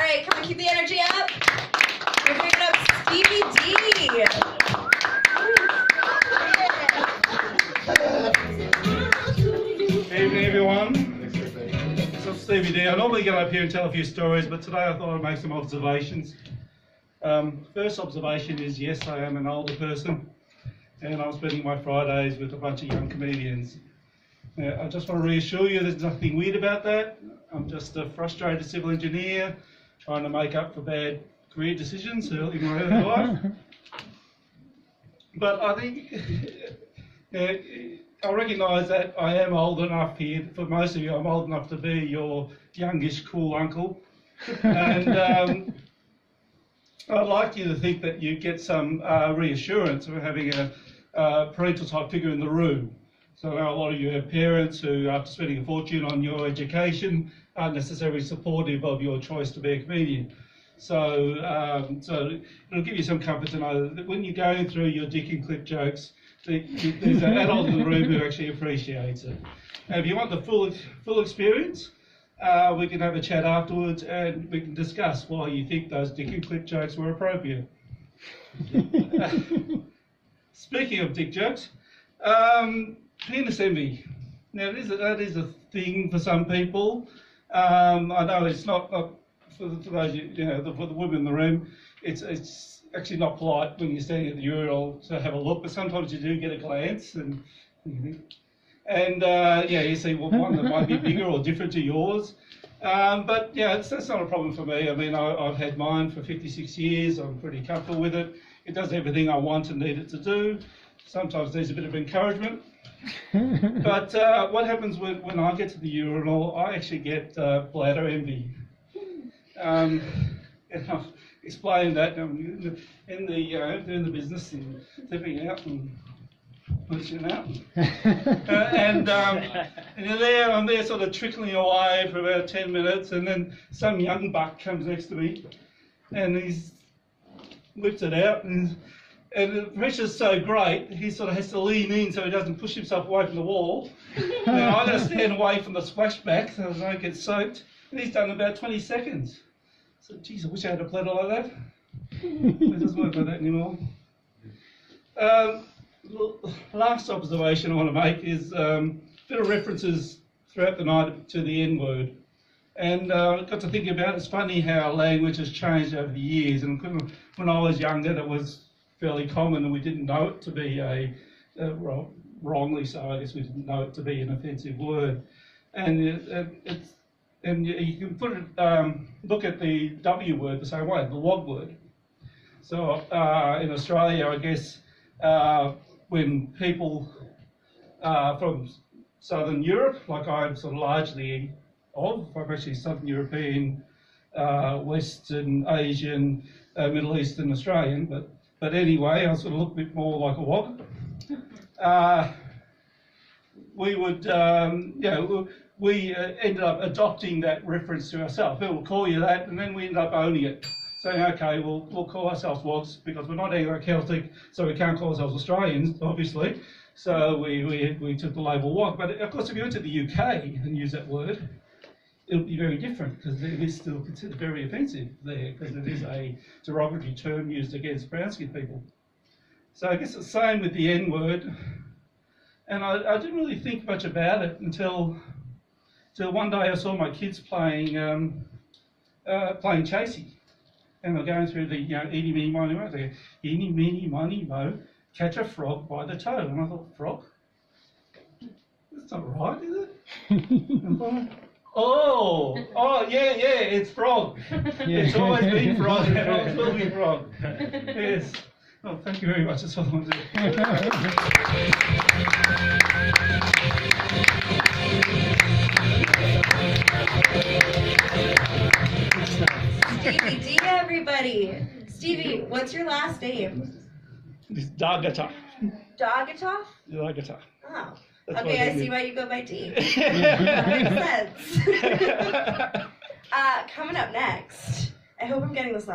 right, come on, keep the energy up. We're picking up Stevie D. Evening, everyone. This is Stevie D. I normally get up here and tell a few stories, but today I thought I'd make some observations. First observation is, yes, I am an older person, and I'm spending my Fridays with a bunch of young comedians. I just want to reassure you there's nothing weird about that. I'm just a frustrated civil engineer trying to make up for bad career decisions early in my early life. But I think I recognise that I am old enough here. For most of you, I'm old enough to be your youngish cool uncle. And I'd like you to think that you get some reassurance of having a parental type figure in the room. So I know a lot of you have parents who, after spending a fortune on your education, aren't necessarily supportive of your choice to be a comedian. So it'll give you some comfort to know that when you're going through your dick and clip jokes, there's an adult in the room who actually appreciates it. And if you want the full experience, we can have a chat afterwards and we can discuss why you think those dick and clip jokes were appropriate. Speaking of dick jokes, penis envy. Now that is a thing for some people. I know it's not for those for the women in the room. It's actually not polite when you're standing at the urinal to have a look, but sometimes you do get a glance and you see one that might be bigger or different to yours. But yeah, that's not a problem for me. I mean, I've had mine for 56 years. I'm pretty comfortable with it. It does everything I want and need it to do. Sometimes there's a bit of encouragement. But what happens when I get to the urinal, I actually get bladder envy. And I've explained that in doing the business and tipping out and pushing out. And you're there, I'm there sort of trickling away for about 10 minutes, and then some young buck comes next to me and he's whips it out, and the pressure's so great, he sort of has to lean in so he doesn't push himself away from the wall. And I've got to stand away from the splashback so I don't get soaked. And he's done about 20 seconds. So, geez, I wish I had a bladder like that. It doesn't work like that anymore. Last observation I want to make is a bit of references throughout the night to the N-word. And I got to thinking about it. It's funny how language has changed over the years. And when I was younger, that was fairly common, and we didn't know it to be wrongly so, I guess we didn't know it to be an offensive word. And you can put it, look at the W word the same way, the WOG word. So in Australia, I guess, when people from Southern Europe, like I'm sort of largely I'm actually Southern European, Western Asian, Middle Eastern Australian, but anyway, I sort of look a bit more like a WOG. We would, we ended up adopting that reference to ourselves. People would call you that, and then we ended up owning it, saying, okay, we'll call ourselves WOGs because we're not Anglo-Celtic, so we can't call ourselves Australians, obviously. So we took the label WOG. But of course, if you went to the UK and used that word, it would be very different because it is still considered very offensive there because it is a derogatory term used against brown-skinned people. So I guess it's the same with the N-word. And I didn't really think much about it until one day I saw my kids playing chasey. And they're going through the, eeny, meeny, miny, mo. They go, eeny, meeny, miny, mo, catch a frog by the toe. And I thought, frog? That's not right, is it? Oh, yeah, it's frog. It's always been frog, and always will be frog. Yes. Oh, thank you very much. That's all I want to do. Stevie D, everybody. Stevie, what's your last name? It's Dagata. Dagata? Dagata. Oh. That's okay, I see why you go by D. That makes sense. Coming up next, I hope I'm getting this last.